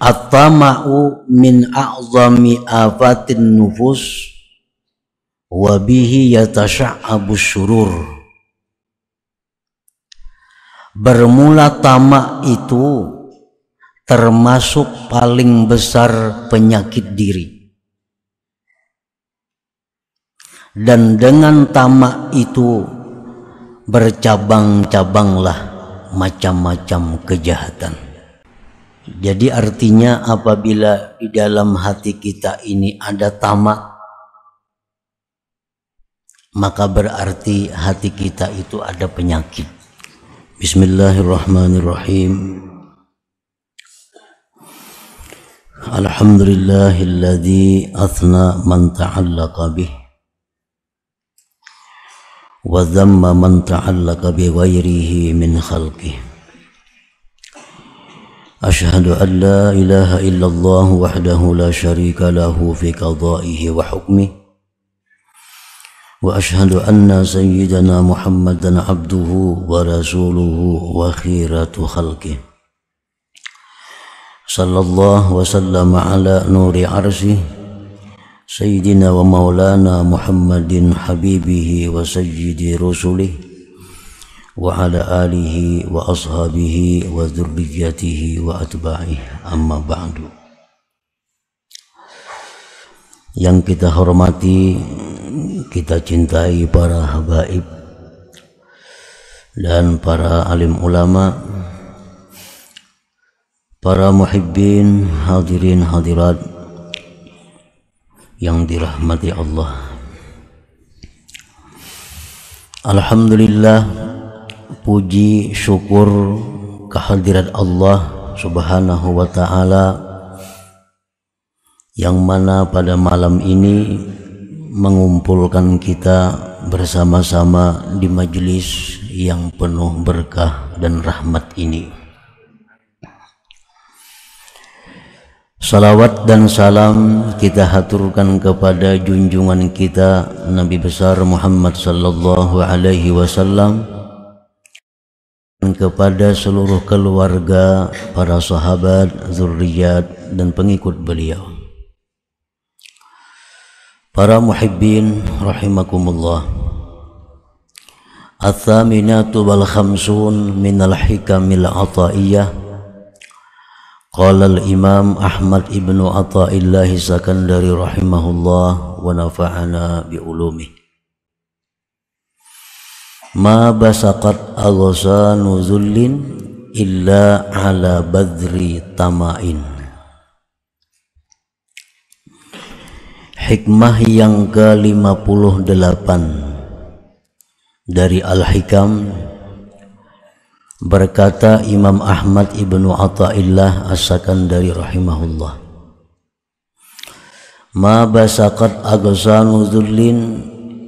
At-tama'u min a'zami afatin nufus wa bihi yatasha'abu syurur. Bermula tamak itu termasuk paling besar penyakit diri, dan dengan tamak itu bercabang-cabanglah macam-macam kejahatan. Jadi artinya apabila di dalam hati kita ini ada tamak, maka berarti hati kita itu ada penyakit. Bismillahirrahmanirrahim. Alhamdulillahilladzi athna man ta'allaqa bih wa dhamma man ta'allaqa bi ghairihi min khalqih. Ashhadu an la ilaha illallah wahdahu la syarika lahu fi qada'ihi wa hukmihi. Wa ashhadu anna sayyidana Muhammadan abduhu wa rasuluhu wa khiratu khalqih. Sallallahu wa sallama ala nuri arsyih sayyidina wa maulana Muhammadin habibihi wa sayyidi rusulih wa ala alihi wa ashabihi wa dzurriyyatihi wa atba'ihi, amma ba'du. Yang kita hormati, kita cintai para habaib dan para alim ulama, para muhibbin, hadirin hadirat yang dirahmati Allah. Alhamdulillah, puji syukur kehadirat Allah Subhanahu wa ta'ala, yang mana pada malam ini mengumpulkan kita bersama-sama di majelis yang penuh berkah dan rahmat ini. Salawat dan salam kita haturkan kepada junjungan kita Nabi besar Muhammad sallallahu alaihi wasallam, dan kepada seluruh keluarga, para sahabat, zurriyat dan pengikut beliau. Para muhibbin rahimakumullah, Ats-tsaminatu wal khamsun minal hikamil ataiyah. Qala al-Imam Ahmad ibnu Athaillah Sakandari rahimahullah wa nafa'ana bi ulumih. Ma basaqat aghsanu zullin illa ala badri tama'in. Hikmah yang ke-58 dari Al-Hikam, berkata Imam Ahmad ibnu Athaillah As-Sakandari rahimahullah, ma basaqat aghsanu dhullin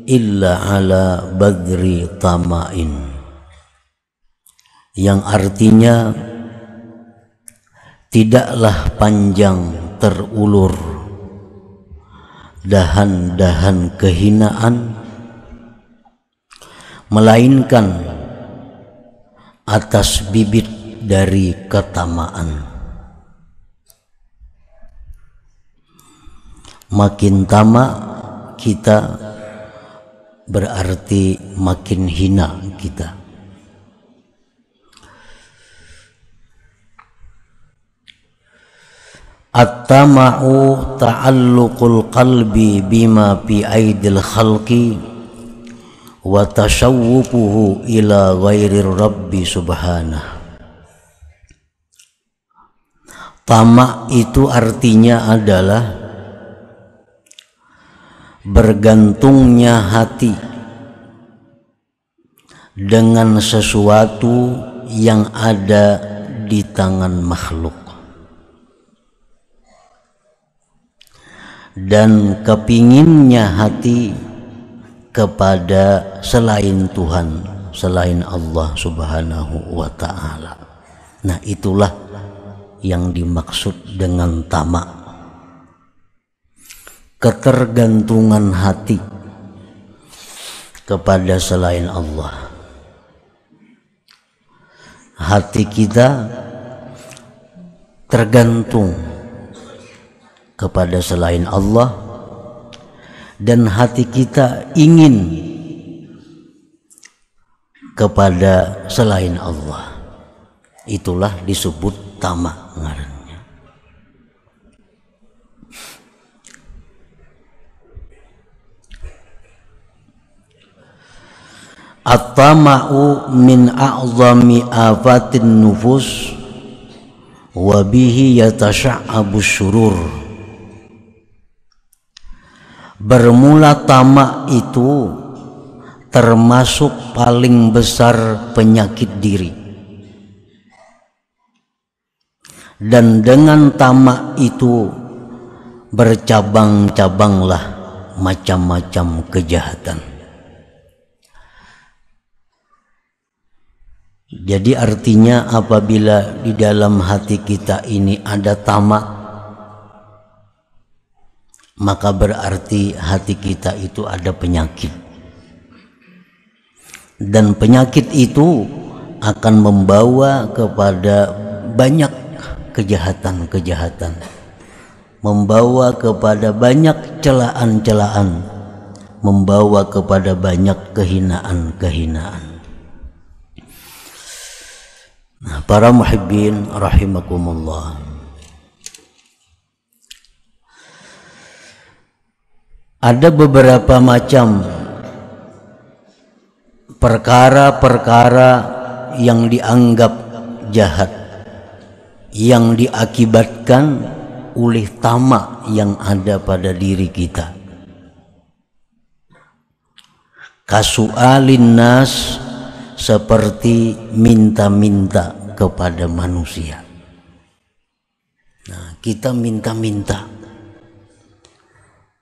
illa ala badri tama'in, yang artinya tidaklah panjang terulur dahan-dahan kehinaan, melainkan atas bibit dari ketamaan. Makin tamak kita berarti makin hina kita. At-tama'u ta'alluqul qalbi bima fi aidil khalqi wa tashawwufuhu ila ghairir rabbi subhanah. Tamak itu artinya adalah bergantungnya hati dengan sesuatu yang ada di tangan makhluk, dan kepinginnya hati kepada selain Tuhan, selain Allah Subhanahu wa ta'ala. Nah, itulah yang dimaksud dengan tamak. Ketergantungan hati kepada selain Allah. Hati kita tergantung kepada selain Allah, dan hati kita ingin kepada selain Allah, itulah disebut tamak ngarannya. At-tama'u min a'zami afatin nufus wa bihi yatasha'abu syurur. Bermula tamak itu termasuk paling besar penyakit diri, dan dengan tamak itu bercabang-cabanglah macam-macam kejahatan. Jadi artinya apabila di dalam hati kita ini ada tamak, maka berarti hati kita itu ada penyakit. Dan penyakit itu akan membawa kepada banyak kejahatan-kejahatan, membawa kepada banyak celaan-celaan, membawa kepada banyak kehinaan-kehinaan. Nah, para muhibbin rahimakumullah, ada beberapa macam perkara-perkara yang dianggap jahat, yang diakibatkan oleh tamak yang ada pada diri kita. Kasu'alin nas, seperti minta-minta kepada manusia. Nah, kita minta-minta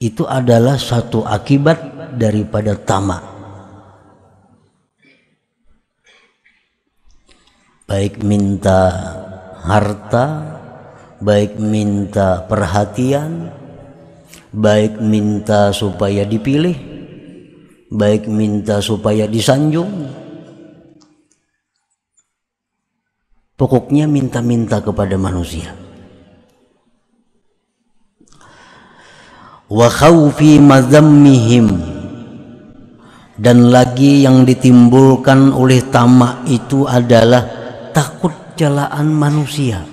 itu adalah satu akibat daripada tamak. Baik minta harta, baik minta perhatian, baik minta supaya dipilih, baik minta supaya disanjung. Pokoknya minta-minta kepada manusia. Wa khawfi madzammihim, dan lagi yang ditimbulkan oleh tamak itu adalah takut celaan manusia.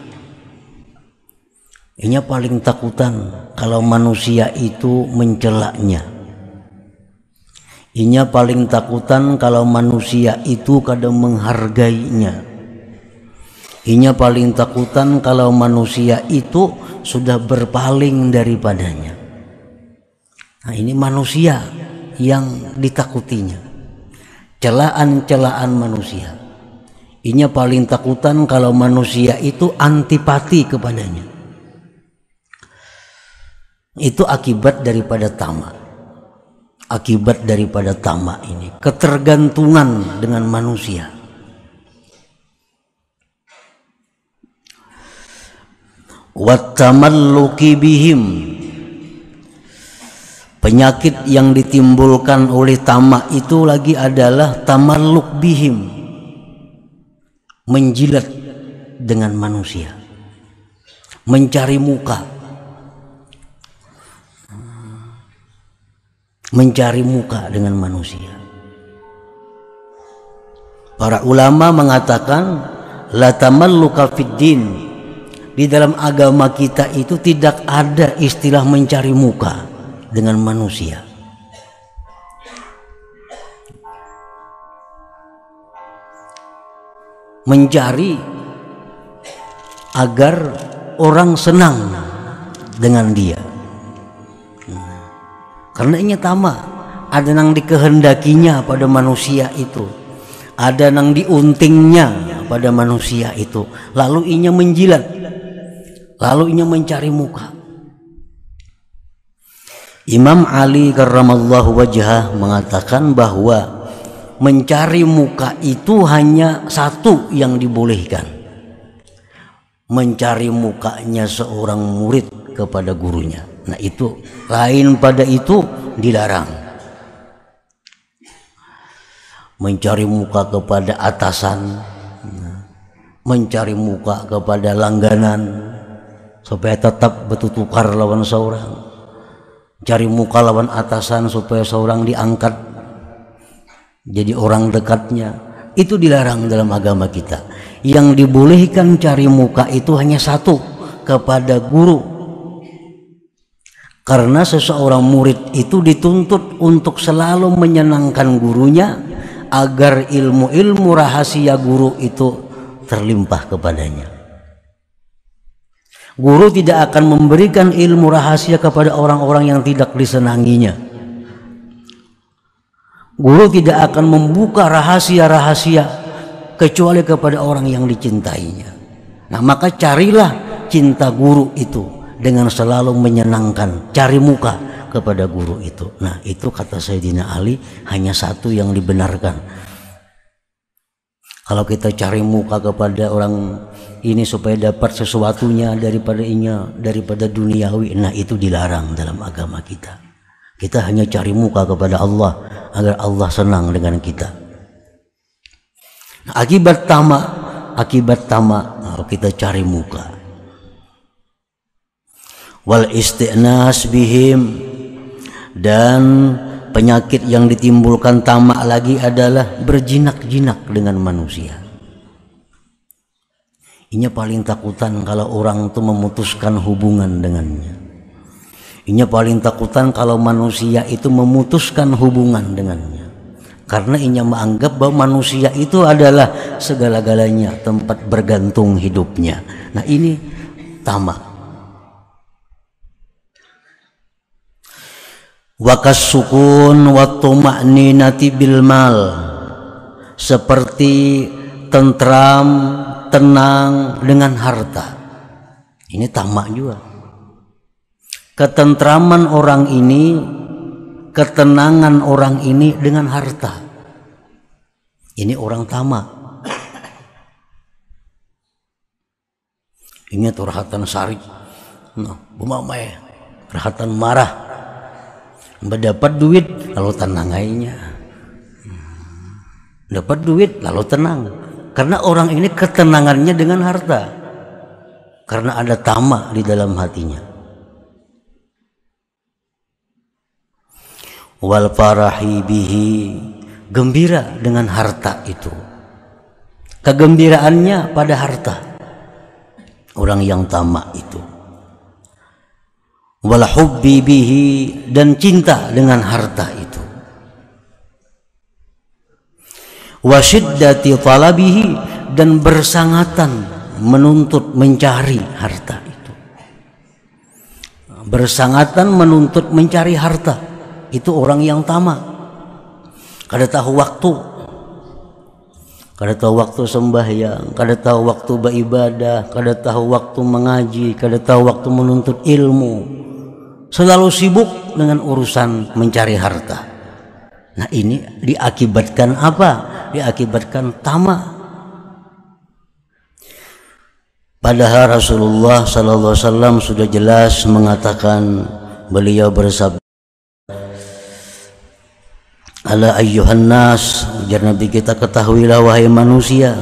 Ini paling takutan kalau manusia itu mencelaknya. Ini paling takutan kalau manusia itu kadang menghargainya. Inya paling takutan kalau manusia itu sudah berpaling daripadanya. Nah, ini manusia yang ditakutinya, celaan-celaan manusia. Inya paling takutan kalau manusia itu antipati kepadanya. Itu akibat daripada tamak. Akibat daripada tamak ini, ketergantungan dengan manusia. Wattamalluki bihim, penyakit yang ditimbulkan oleh tamak itu lagi adalah tamalluk bihim, menjilat dengan manusia, mencari muka, mencari muka dengan manusia. Para ulama mengatakan la tamalluka fid din, di dalam agama kita itu tidak ada istilah mencari muka dengan manusia. Mencari agar orang senang dengan dia. Karena ini tamak, ada yang dikehendakinya pada manusia itu, ada yang diuntingnya pada manusia itu, lalu inya menjilat, lalu inya mencari muka. Imam Ali karramallahu wajhah mengatakan bahwa mencari muka itu hanya satu yang dibolehkan, mencari mukanya seorang murid kepada gurunya. Nah itu, lain pada itu dilarang. Mencari muka kepada atasan, mencari muka kepada langganan, supaya tetap bertukar lawan seorang, cari muka lawan atasan supaya seorang diangkat jadi orang dekatnya, itu dilarang dalam agama kita. Yang dibolehkan cari muka itu hanya satu, kepada guru. Karena seseorang murid itu dituntut untuk selalu menyenangkan gurunya agar ilmu-ilmu rahasia guru itu terlimpah kepadanya. Guru tidak akan memberikan ilmu rahasia kepada orang-orang yang tidak disenanginya. Guru tidak akan membuka rahasia-rahasia kecuali kepada orang yang dicintainya. Nah, maka carilah cinta guru itu dengan selalu menyenangkan, cari muka kepada guru itu. Nah, itu kata Sayyidina Ali hanya satu yang dibenarkan. Kalau kita cari muka kepada orang ini supaya dapat sesuatunya daripada duniawi, nah itu dilarang dalam agama kita. Kita hanya cari muka kepada Allah agar Allah senang dengan kita. Nah, akibat tamak kita cari muka. Wal isti'nas bihim, dan penyakit yang ditimbulkan tamak lagi adalah berjinak-jinak dengan manusia. Ini paling takutan kalau orang itu memutuskan hubungan dengannya. Ini paling takutan kalau manusia itu memutuskan hubungan dengannya. Karena ini menganggap bahwa manusia itu adalah segala-galanya, tempat bergantung hidupnya. Nah, ini tamak. Wakas sukun wa tuma'ninati bil mal, seperti tentram, tenang dengan harta. Ini tamak juga. Ketentraman orang ini, ketenangan orang ini dengan harta. Ini orang tamak. Ini tuh rahatan sari, bumamai, rahatan marah. Mendapat duit lalu tenang aja, dapat duit lalu tenang, karena orang ini ketenangannya dengan harta, karena ada tamak di dalam hatinya. Wal farahi bihi, gembira dengan harta itu, kegembiraannya pada harta orang yang tamak itu. Wal hubbi bihi, dan cinta dengan harta itu. Wa syiddati talabihi, dan bersangatan menuntut mencari harta itu. Bersangatan menuntut mencari harta itu orang yang tamak. Kada tahu waktu, kada tahu waktu sembahyang, kada tahu waktu beribadah, kada tahu waktu mengaji, kada tahu waktu menuntut ilmu. Selalu sibuk dengan urusan mencari harta. Nah, ini diakibatkan apa? Diakibatkan tamak. Padahal Rasulullah sallallahu alaihi wasallam sudah jelas mengatakan, beliau bersabda, ala ayyuhan nas, ujar Nabi kita, ketahuilah wahai manusia,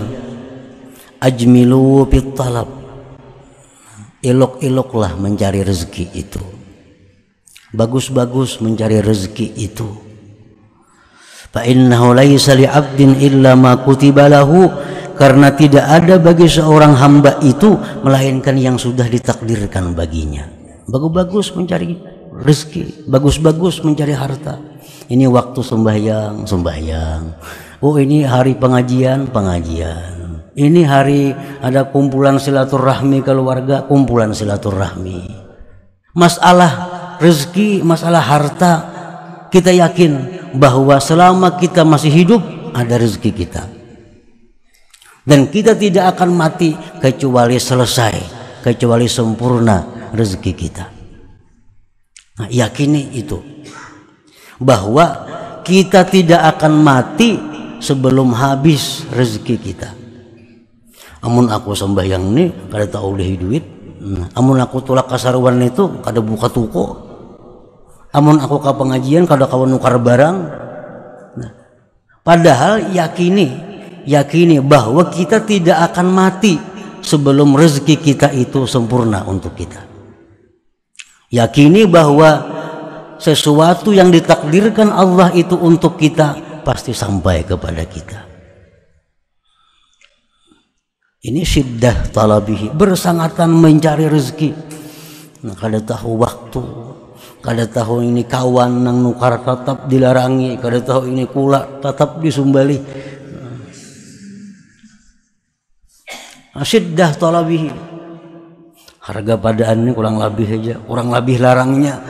ajmilu fit talab, elok-eloklah mencari rezeki itu, bagus-bagus mencari rezeki itu. Fa innahu laisa li 'abdin illa ma kutiba lahu, karena tidak ada bagi seorang hamba itu melainkan yang sudah ditakdirkan baginya. Bagus-bagus mencari rezeki, bagus-bagus mencari harta. Ini waktu sembahyang, sembahyang. Oh, ini hari pengajian, pengajian. Ini hari ada kumpulan silaturahmi keluarga, kumpulan silaturahmi. Masalah rezeki, masalah harta, kita yakin bahwa selama kita masih hidup ada rezeki kita, dan kita tidak akan mati kecuali selesai, kecuali sempurna rezeki kita. Nah, yakini itu, bahwa kita tidak akan mati sebelum habis rezeki kita. Amun aku sembahyang nih kada tahu oleh duit, amun aku tulak kasaruan itu kada buka toko, amun aku ke pengajian kada kawan nukar barang. Nah, padahal yakini bahwa kita tidak akan mati sebelum rezeki kita itu sempurna untuk kita. Yakini bahwa sesuatu yang ditakdirkan Allah itu untuk kita pasti sampai kepada kita. Ini syiddah talabihi, bersangatan mencari rezeki. Nah, kada tahu waktu, kada tahu ini kawan nang nukar tetap dilarangi, kada tahu ini kula tetap disumbali. Syiddah talabihi, harga padaan ini kurang lebih aja, kurang lebih larangnya.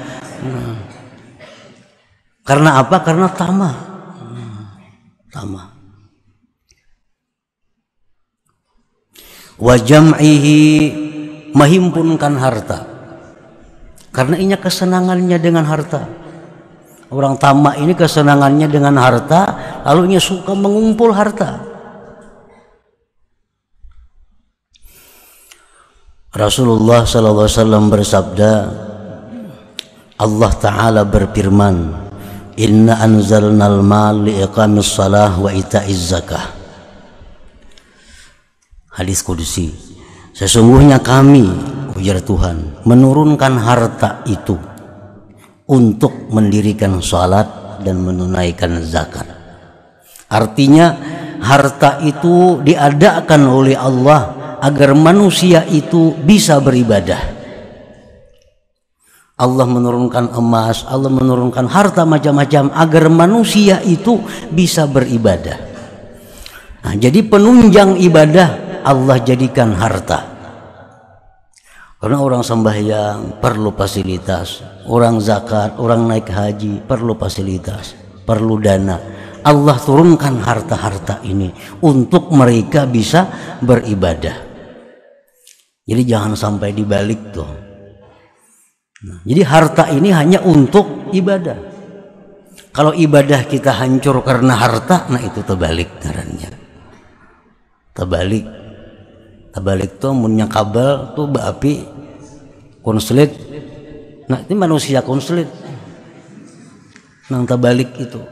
Karena apa? Karena tamah. Tamah. Wa jam'ihi, menghimpunkan harta. Karena ini kesenangannya dengan harta. Orang tamak ini kesenangannya dengan harta, lalu ia suka mengumpul harta. Rasulullah sallallahu alaihi wasallam bersabda, Allah Ta'ala berfirman, Inna anzalnal mal liiqamis salah wa ita'iz zakah. Hadis kudusi, sesungguhnya kami, ujar Tuhan, menurunkan harta itu untuk mendirikan salat dan menunaikan zakat. Artinya harta itu diadakan oleh Allah agar manusia itu bisa beribadah. Allah menurunkan emas, Allah menurunkan harta macam-macam agar manusia itu bisa beribadah. Nah, jadi penunjang ibadah Allah jadikan harta. Karena orang sembahyang perlu fasilitas, orang zakat, orang naik haji perlu fasilitas, perlu dana. Allah turunkan harta-harta ini untuk mereka bisa beribadah. Jadi jangan sampai dibalik tuh. Nah, jadi harta ini hanya untuk ibadah. Kalau ibadah kita hancur karena harta, nah itu terbalik ngarannya. Terbalik. Terbalik tuh punya kabel tuh api konslet. Nah ini manusia konslet. Nang terbalik itu.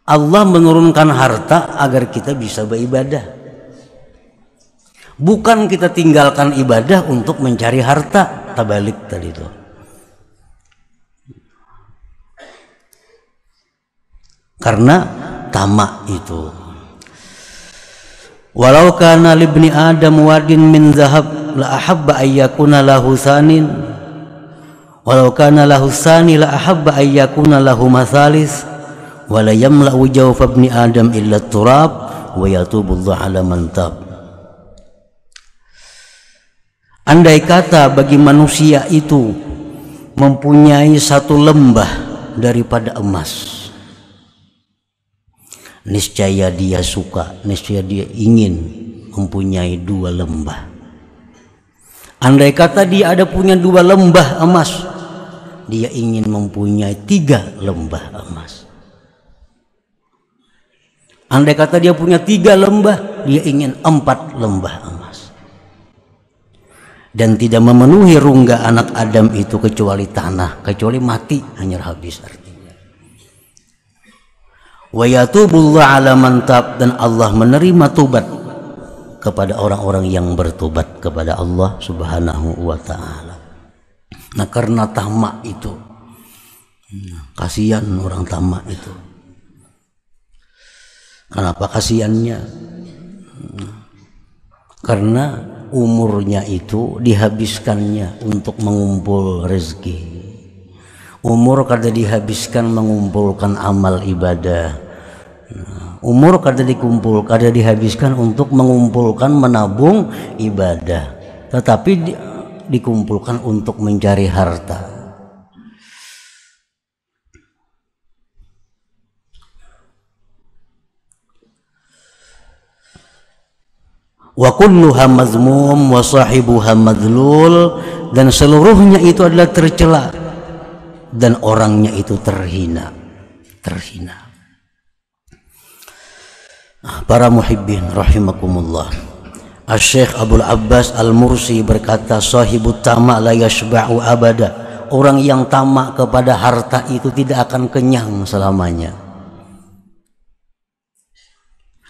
Allah menurunkan harta agar kita bisa beribadah. Bukan kita tinggalkan ibadah untuk mencari harta. Terbalik tadi itu. Karena tamak itu. Walau kana libni Adam wadin min zahab la ahabba ayyakuna lahu sanin. Walau kana lahu sani la ahabba ayyakuna lahu mathalis. Wa la yamla'u jawfa ibni Adam illa turab wa yatubullahu ala man tab. Andai kata bagi manusia itu mempunyai satu lembah daripada emas, niscaya dia suka, niscaya dia ingin mempunyai 2 lembah. Andai kata dia ada punya 2 lembah emas, dia ingin mempunyai 3 lembah emas. Andai kata dia punya 3 lembah, dia ingin 4 lembah emas. Dan tidak memenuhi rungga anak Adam itu kecuali tanah, kecuali mati, hanya habis artinya. Wa yatubullahu ala man tab, dan Allah menerima tobat kepada orang-orang yang bertobat kepada Allah Subhanahu wa taala. Nah, karena tamak itu, kasihan orang tamak itu. Kenapa kasihannya? Karena umurnya itu dihabiskannya untuk mengumpul rezeki. Umur kada dihabiskan mengumpulkan amal ibadah. Umur kada dihabiskan untuk mengumpulkan menabung ibadah, tetapi dikumpulkan untuk mencari harta. Wa kulluha mazmum wa sahibuha madlul, dan seluruhnya itu adalah tercela dan orangnya itu terhina. Para muhibbin rahimakumullah, Asy-Syaikh Abdul Abbas Al-Mursi berkata, sahibut tamak la yashba'u abada. Orang yang tamak kepada harta itu tidak akan kenyang selamanya.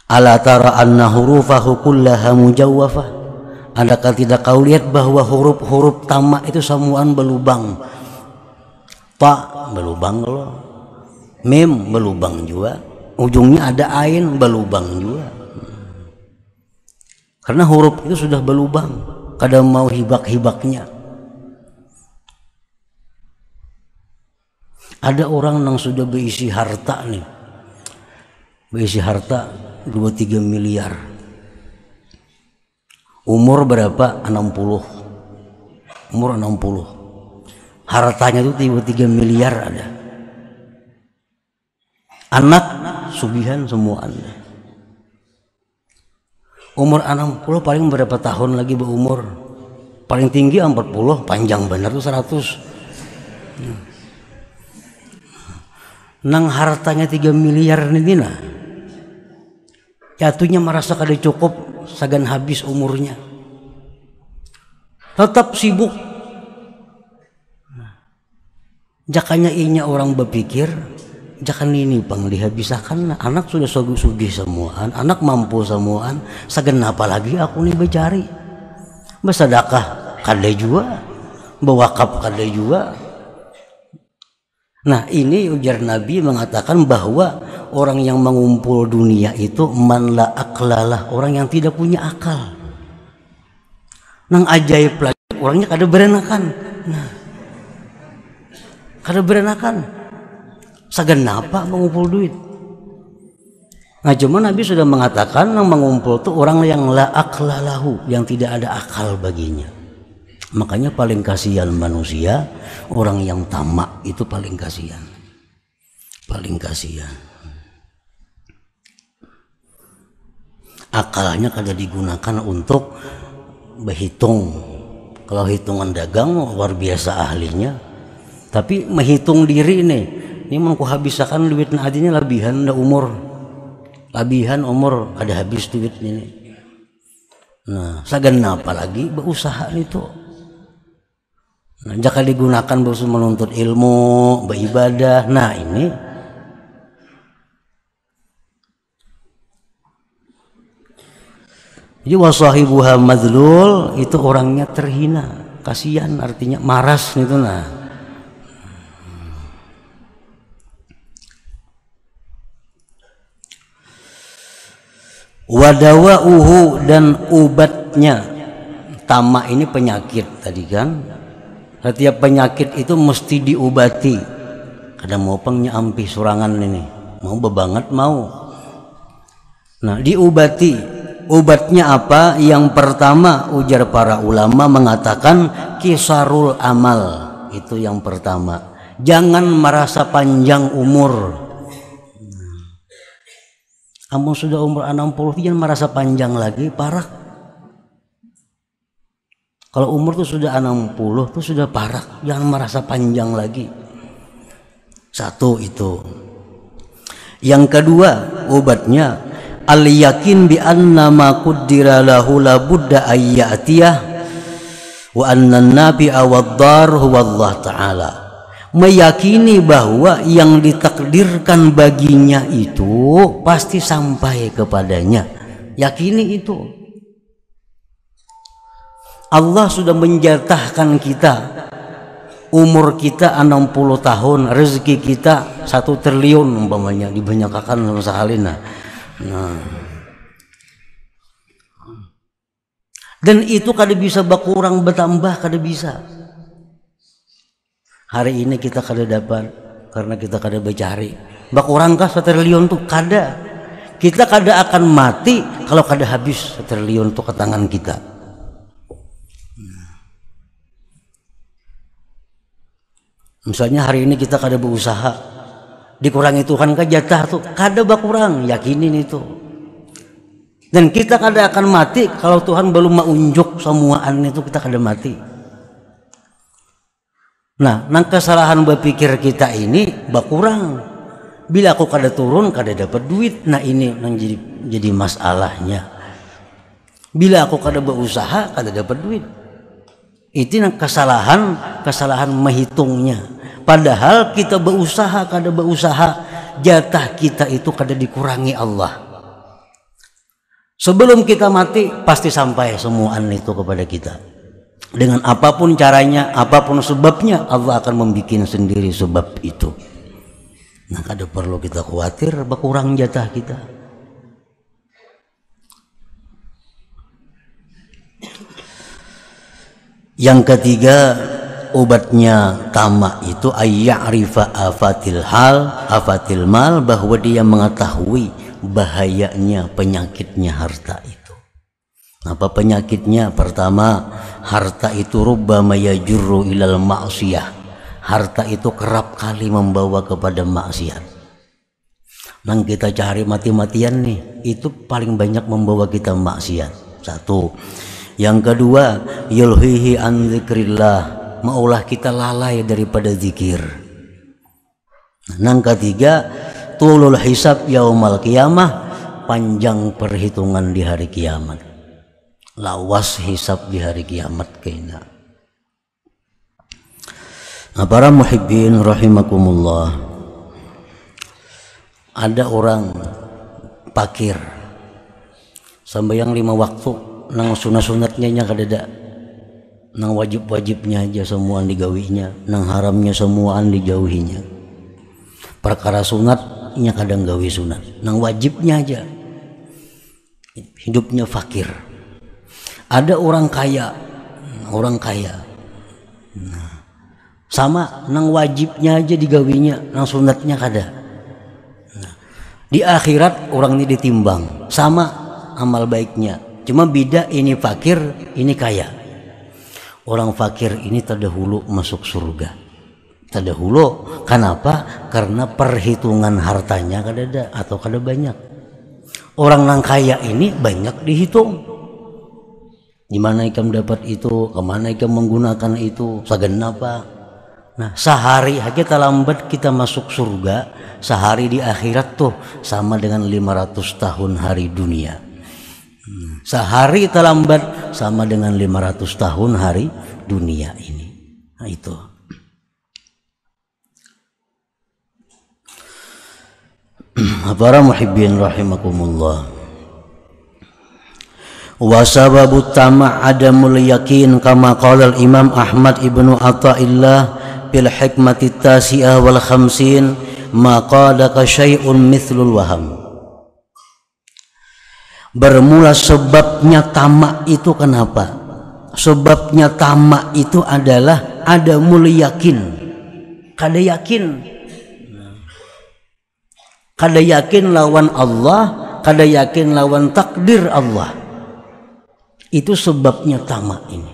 Ala tara anna hurufahu kullaha mujawwafah. Adakah tidak kau lihat bahwa huruf-huruf tamak itu semuaan berlubang? Ta berlubang loh, mim berlubang juga, ujungnya ada ain berlubang juga. Karena huruf itu sudah berlubang, kadang mau hibak-hibaknya. Ada orang yang sudah berisi harta nih, berisi harta 2-3 miliar. Umur berapa? 60. Umur 60. Hartanya itu 3 miliar ada. Anak sugihan semua anda. Umur 60 paling berapa tahun lagi berumur? Paling tinggi 40, panjang benar tuh 100. Nang hartanya 3 miliar ini nah. Jatuhnya merasa kada cukup, sagan habis umurnya. Tetap sibuk. Jakanya inya orang berpikir, jakan ini pang dihabiskan anak sudah sugih semuaan, anak mampu semuaan, sagan apa lagi aku nih bercari. Bersedekah kada juga, berwakaf kada juga. Nah ini ujar Nabi mengatakan bahwa orang yang mengumpul dunia itu man la aklalah, orang yang tidak punya akal. Nang ajaib lagi orangnya kada berenakan. Nah, kada berenakan. Sagan apa mengumpul duit? Nah cuma Nabi sudah mengatakan yang mengumpul itu orang yang la aklalahu, yang tidak ada akal baginya. Makanya paling kasihan manusia orang yang tamak, itu paling kasihan. Paling kasihan. Akalnya kada digunakan untuk berhitung. Kalau hitungan dagang luar biasa ahlinya. Tapi menghitung diri ini mau habiskan duit adinya labihan dah umur. Labihan umur ada habis duit ini. Nah, sagan apa lagi berusaha itu. Nah, jika digunakan berusaha menuntut ilmu, beribadah. Nah, ini jadi wasahibuha madlul, itu orangnya terhina, kasihan artinya maras gitu nah. Wadawauhu, dan obatnya. Tamak ini penyakit tadi kan. Setiap penyakit itu mesti diobati. Kadang mau pengnya ampi surangan ini, mau bebanget mau. Nah diobati. Obatnya apa? Yang pertama ujar para ulama mengatakan kisarul amal. Itu yang pertama. Jangan merasa panjang umur. Kamu sudah umur 60 jangan merasa panjang lagi, parah. Kalau umur tuh sudah 60 tuh sudah parah, jangan merasa panjang lagi. Satu itu. Yang kedua obatnya al yakin bi anna ma qaddara lahu la budda ayyatiyah wa anna an-nabi'a wad-dar huwa Allah taala. Meyakini bahwa yang ditakdirkan baginya itu pasti sampai kepadanya. Yakini itu. Allah sudah menjatahkan kita, umur kita 60 tahun, rezeki kita 1 triliun umpamanya dibanyakkan sama sahalina. Nah. Dan itu kada bisa berkurang bertambah, kada bisa. Hari ini kita kada dapat karena kita kada bercari. Berkurangkah 1 triliun tuh kada. Kita kada akan mati kalau kada habis 1 triliun tuh ke tangan kita. Misalnya hari ini kita kada berusaha, dikurangi Tuhan ke jatah tuh kada berkurang, yakinin itu. Dan kita kada akan mati kalau Tuhan belum menunjuk semuaan itu, kita kada mati. Nah, nang kesalahan berpikir kita ini berkurang. Bila aku kada turun, kada dapat duit. Nah ini nang jadi masalahnya. Bila aku kada berusaha, kada dapat duit. Itu nang kesalahan menghitungnya. Padahal kita berusaha, kada berusaha, jatah kita itu kada dikurangi Allah. Sebelum kita mati pasti sampai semuaan itu kepada kita. Dengan apapun caranya, apapun sebabnya, Allah akan membuat sendiri sebab itu. Nah, kada perlu kita khawatir berkurang jatah kita. Yang ketiga, obatnya tamak itu ayya'rifa afatil mal, bahwa dia mengetahui bahayanya, penyakitnya harta itu. Apa penyakitnya? Pertama, harta itu rubbama yajurru ilal ma'siyah. Harta itu kerap kali membawa kepada maksiat. Nang kita cari mati-matian nih, itu paling banyak membawa kita maksiat. Satu. Yang kedua, yulhihi an dzikrillah, maulah kita lalai daripada zikir. Nang ketiga, tulul hisab yaumal qiyamah, panjang perhitungan di hari kiamat. Lawas hisab di hari kiamat kena. Nah, para muhibbin rahimakumullah, ada orang pakir sambayang 5 waktu, nang sunat-sunatnya kadada, nang wajib-wajibnya aja semuaan digawinya, nang haramnya semuaan dijauhinya. Perkara sunatnya kadang gawi sunat, nang wajibnya aja hidupnya fakir. Ada orang kaya, nah, sama nang wajibnya aja digawinya, nang sunatnya kada. Nah, di akhirat orang ini ditimbang sama amal baiknya, cuma beda, ini fakir, ini kaya. Orang fakir ini terdahulu masuk surga. Terdahulu, kenapa? Karena perhitungan hartanya kada ada atau kada banyak. Orang nang kaya ini banyak dihitung. Di mana ikam dapat itu, kemana ikam menggunakan itu, segenapa. Nah, sehari aja terlambat kita masuk surga, sehari di akhirat tuh sama dengan 500 tahun hari dunia. Sehari terlambat sama dengan 500 tahun hari dunia ini. Nah, itu. Para muhibbin rahimakumullah. Wa sababu tama' adamul yakin kama qala al-Imam Ahmad ibnu Athaillah bil hikmati tasi'ah wal khamsin ma qadaka syai'un mithlul waham. Bermula sebabnya tamak itu kenapa? Sebabnya tamak itu adalah adamul yakin. Kada yakin lawan Allah, kada yakin lawan takdir Allah. Itu sebabnya tamak ini.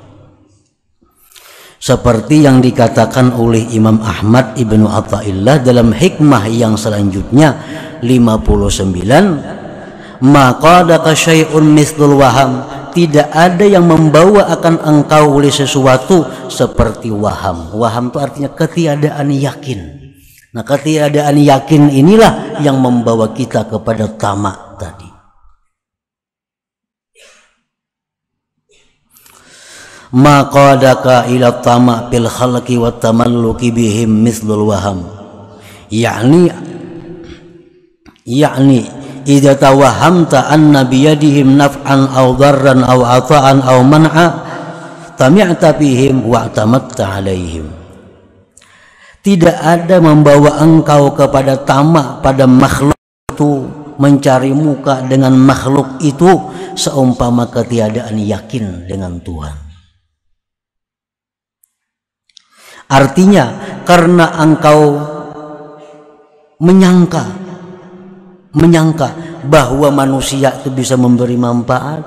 Seperti yang dikatakan oleh Imam Ahmad ibnu Athaillah dalam hikmah yang selanjutnya 59, maka daka syai'un mithlul waham, tidak ada yang membawa akan engkau oleh sesuatu seperti waham. Waham itu artinya ketiadaan yakin. Nah, ketiadaan yakin inilah yang membawa kita kepada tamak tadi. Maqadaka ila tama' fil khalqi wa tamalluki bihim mithlul waham. Yani idza tawahhamta anna biyadihim naf'an aw darran aw ata'an aw man'a tami'ta bihim wa tamatta 'alaihim. Tidak ada membawa engkau kepada tamak pada makhluk itu, mencari muka dengan makhluk itu seumpama ketiadaan yakin dengan Tuhan. Artinya karena engkau menyangka bahwa manusia itu bisa memberi manfaat,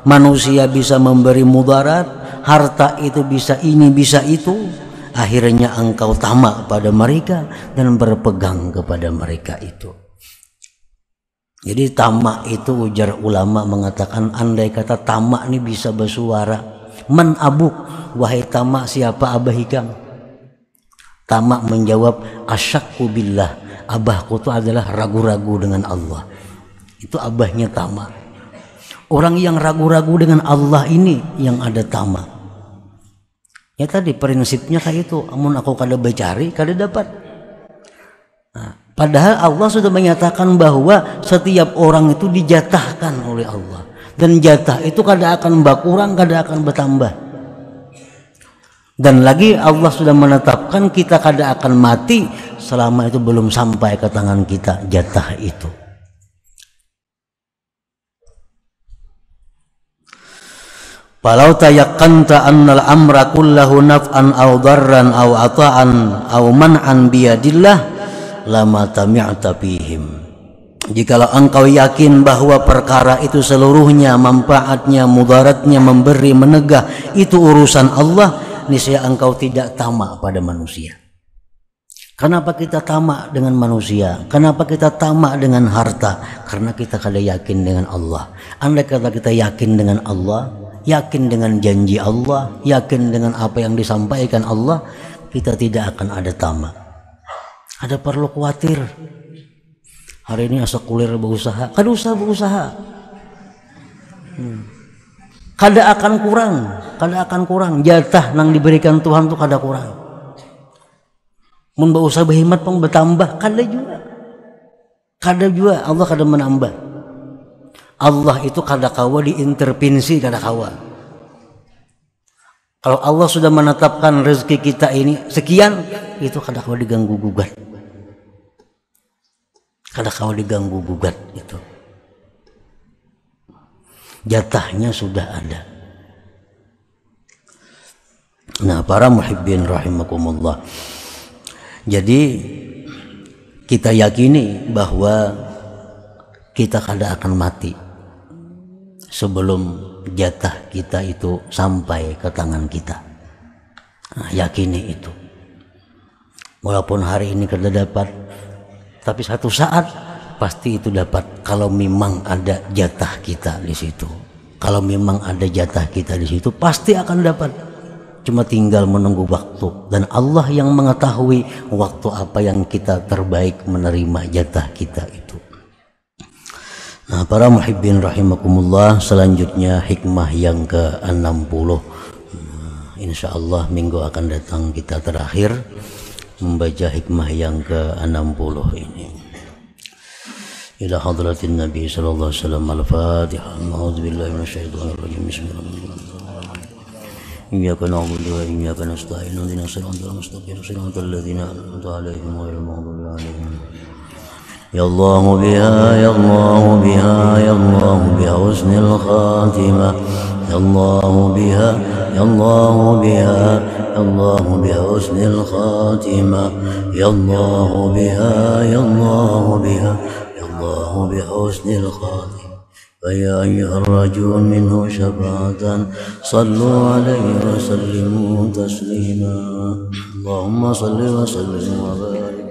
manusia bisa memberi mudarat, harta itu bisa ini bisa itu, akhirnya engkau tamak pada mereka dan berpegang kepada mereka itu. Jadi tamak itu, ujar ulama mengatakan, andai kata tamak ini bisa bersuara, man abuk, wahai tamak siapa abah ikam? Tamak menjawab, asyakku billah, abahku itu adalah ragu-ragu dengan Allah. Itu abahnya tamak. Orang yang ragu-ragu dengan Allah ini yang ada tamak. Ya tadi prinsipnya kayak itu, amun aku kada becari kada dapat. Nah, padahal Allah sudah menyatakan bahwa setiap orang itu dijatahkan oleh Allah. Dan jatah itu kada akan berkurang, kada akan bertambah. Dan lagi Allah sudah menetapkan kita kada akan mati selama itu belum sampai ke tangan kita jatah itu. Falau tayaqqanta annal amra kullahu naf'an aw darran aw ata'an aw man'an biyadillah lama tami'ta fihim. Jikalau engkau yakin bahwa perkara itu seluruhnya manfaatnya, mudaratnya, memberi, menegah itu urusan Allah, niscaya engkau tidak tamak pada manusia. Kenapa kita tamak dengan manusia? Kenapa kita tamak dengan harta? Karena kita kada yakin dengan Allah. Andai kata kita yakin dengan Allah, yakin dengan janji Allah, yakin dengan apa yang disampaikan Allah, kita tidak akan ada tamak. Ada perlu khawatir. Hari ini asa kuliah berusaha, kada usah berusaha. Kada akan kurang. Jatah nang diberikan Tuhan tu kada kurang. Mun berusaha berhemat pun bertambah, kada juga. Allah kada menambah. Allah itu kada kawa diintervensi, kada kawa. Kalau Allah sudah menetapkan rezeki kita ini sekian, itu kada kawa diganggu gugat. Kada kawa diganggu gugat itu. Jatahnya sudah ada. Nah, para muhibbin rahimakumullah. Jadi kita yakini bahwa kita kada akan mati sebelum jatah kita itu sampai ke tangan kita. Nah, yakini itu. Walaupun hari ini kada dapat, tapi satu saat pasti itu dapat kalau memang ada jatah kita di situ. Kalau memang ada jatah kita di situ pasti akan dapat. Cuma tinggal menunggu waktu, dan Allah yang mengetahui waktu apa yang kita terbaik menerima jatah kita itu. Nah, para muhibbin rahimakumullah, selanjutnya hikmah yang ke-60. Insyaallah minggu akan datang kita terakhir membaca hikmah yang ke-60 ini. Ila hadratin Nabi sallallahu alaihi wasallam. Al-Fatihah. A'udzubillahi minasyaitonir rajim. Bismillahirrahmanirrahim. Iyyaka na'budu wa iyyaka nasta'in. Ihdinas siratal mustaqim. Siratal ladzina an'amta 'alaihim ghairil maghdubi 'alaihim. Ya Allah biha, ya Allah biha, ya Allah biha husnul khatimah. Ya Allah biha, ya Allah biha, ya Allah biha husnul khatimah. Ya Allah biha, ya Allah biha, ya Allah biha husnul khatimah. فيا أيها الرجل منه شفاعة صلوا عليه وسلموا تسليما. اللهم صل وسلم وبارك